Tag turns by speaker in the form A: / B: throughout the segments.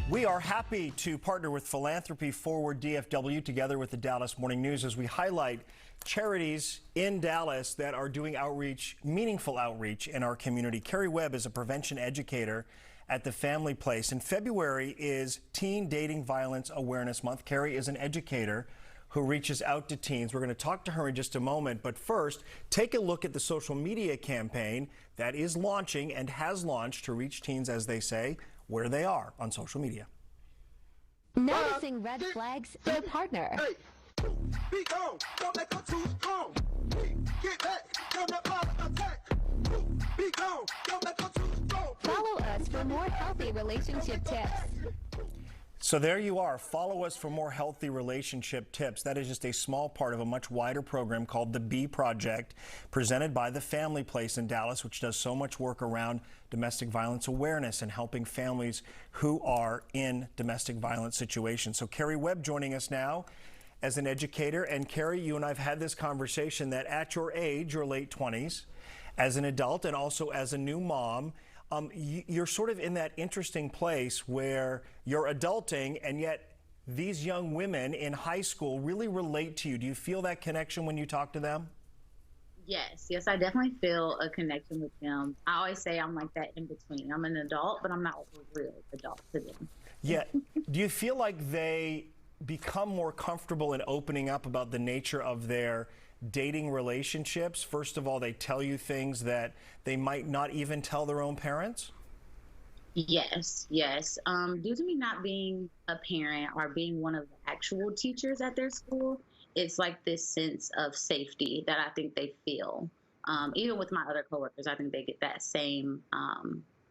A: We are happy to partner with Philanthropy Forward DFW together with the Dallas Morning News as we highlight charities in Dallas that are doing outreach, meaningful outreach in our community. Carrie Webb is a prevention educator at the Family Place, and February is Teen Dating Violence Awareness Month. Carrie is an educator who reaches out to teens. We're going to talk to her in just a moment, but first, take a look at the social media campaign that is launching and has launched to reach teens, as they say, where they are on social media.
B: Noticing red flags in a partner.
C: Be gone, don't let go too strong. Get back, don't let go attack. Be gone, don't let go too strong.
B: Follow us for more healthy relationship tips.
A: So there you are. Follow us for more healthy relationship tips. That is just a small part of a much wider program called the B Project, presented by the Family Place in Dallas, which does so much work around domestic violence awareness and helping families who are in domestic violence situations. So Carrie Webb joining us now as an educator. And Carrie, you and I have had this conversation that at your age, your late 20s, as an adult and also as a new mom, you're sort of in that interesting place where you're adulting and yet these young women in high school really relate to you. Do you feel that connection when you talk to them?
D: Yes, I definitely feel a connection with them. I always say I'm like that in between. I'm an adult, but I'm not a real adult to them.
A: Yeah. Do you feel like they become more comfortable in opening up about the nature of their dating relationships? First of all, they tell you things that they might not even tell their own parents?
D: Yes. Due to me not being a parent or being one of the actual teachers at their school, it's like this sense of safety that I think they feel. Even with my other coworkers, I think they get that same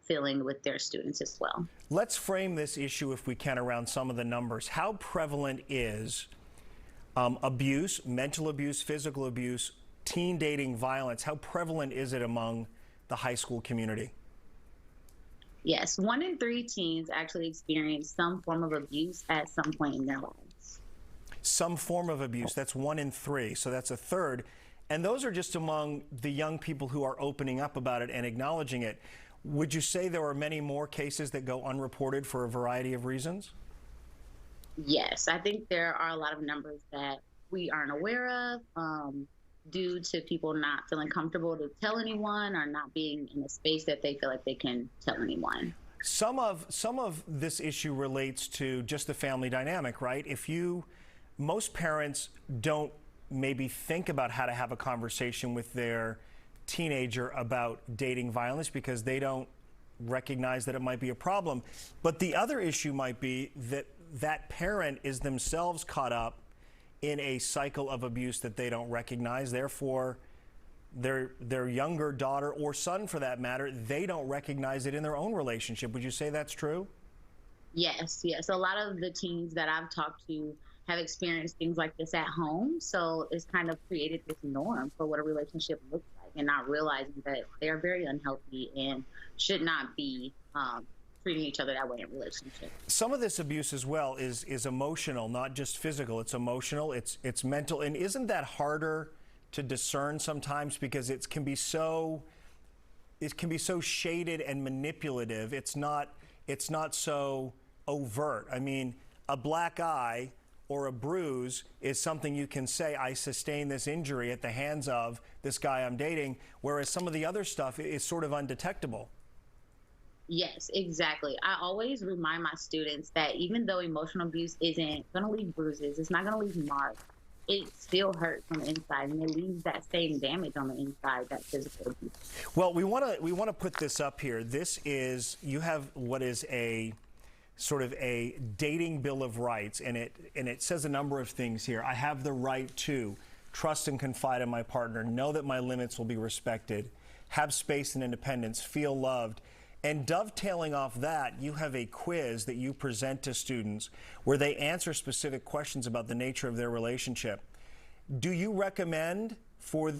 D: feeling with their students as well.
A: Let's frame this issue, if we can, around some of the numbers. How prevalent is abuse, mental abuse, physical abuse, teen dating violence? How prevalent is it among the high school community?
D: Yes, 1 in 3 teens actually experience some form of abuse at some point in their lives.
A: Some form of abuse, that's 1 in 3, so that's a third. And those are just among the young people who are opening up about it and acknowledging it. Would you say there are many more cases that go unreported for a variety of reasons?
D: Yes, I think there are a lot of numbers that we aren't aware of due to people not feeling comfortable to tell anyone or not being in a space that they feel like they can tell anyone.
A: Some of this issue relates to just the family dynamic, right? Most parents don't maybe think about how to have a conversation with their teenager about dating violence because they don't recognize that it might be a problem. But the other issue might be that that parent is themselves caught up in a cycle of abuse that they don't recognize. Therefore, their younger daughter or son, for that matter, they don't recognize it in their own relationship. Would you say that's true?
D: Yes. A lot of the teens that I've talked to have experienced things like this at home. So it's kind of created this norm for what a relationship looks like and not realizing that they're very unhealthy and should not be treating each other that way in relationships.
A: Some of this abuse as well is emotional, not just physical. It's emotional, it's mental. And isn't that harder to discern sometimes because it can be so shaded and manipulative. It's not so overt. I mean, a black eye or a bruise is something you can say, I sustained this injury at the hands of this guy I'm dating, whereas some of the other stuff is sort of undetectable.
D: Yes, exactly. I always remind my students that even though emotional abuse isn't going to leave bruises, it's not going to leave marks, it still hurts on the inside, and it leaves that same damage on the inside that physical abuse.
A: Well, we want to put this up here. You have what is a sort of a dating bill of rights, and it says a number of things here. I have the right to trust and confide in my partner, know that my limits will be respected, have space and independence, feel loved. And dovetailing off that, you have a quiz that you present to students where they answer specific questions about the nature of their relationship. Do you recommend for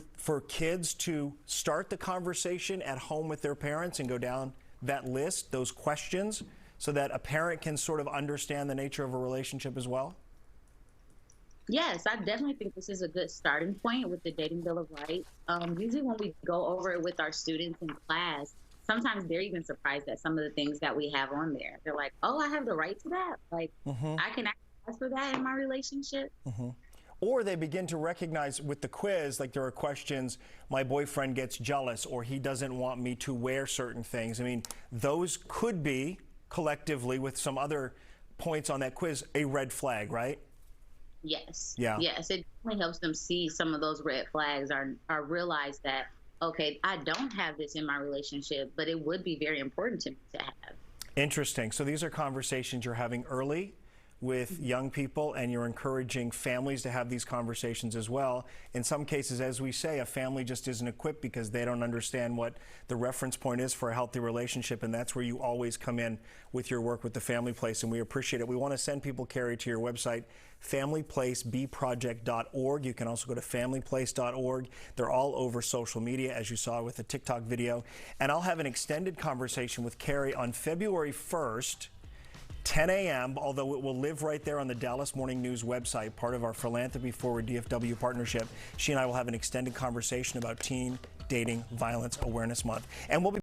A: kids to start the conversation at home with their parents and go down that list, those questions, so that a parent can sort of understand the nature of a relationship as well?
D: Yes, I definitely think this is a good starting point with the Dating Bill of Rights. Usually when we go over it with our students in class, sometimes they're even surprised at some of the things that we have on there. They're like, "Oh, I have the right to that. Like, I can ask for that in my relationship."
A: Or they begin to recognize with the quiz, like there are questions, my boyfriend gets jealous or he doesn't want me to wear certain things. I mean, those could be collectively with some other points on that quiz, a red flag, right?
D: Yes.
A: Yeah.
D: Yes. It definitely helps them see some of those red flags or realize that, okay, I don't have this in my relationship, but it would be very important to me to have.
A: Interesting. So these are conversations you're having early with young people, and you're encouraging families to have these conversations as well. In some cases, as we say, a family just isn't equipped because they don't understand what the reference point is for a healthy relationship, and that's where you always come in with your work with the Family Place, and we appreciate it. We want to send people, Carrie, to your website, familyplacebproject.org. You can also go to familyplace.org. They're all over social media, as you saw with the TikTok video. And I'll have an extended conversation with Carrie on February 1st, 10 a.m., although it will live right there on the Dallas Morning News website, part of our Philanthropy Forward DFW partnership. She and I will have an extended conversation about Teen Dating Violence Awareness Month. And we'll be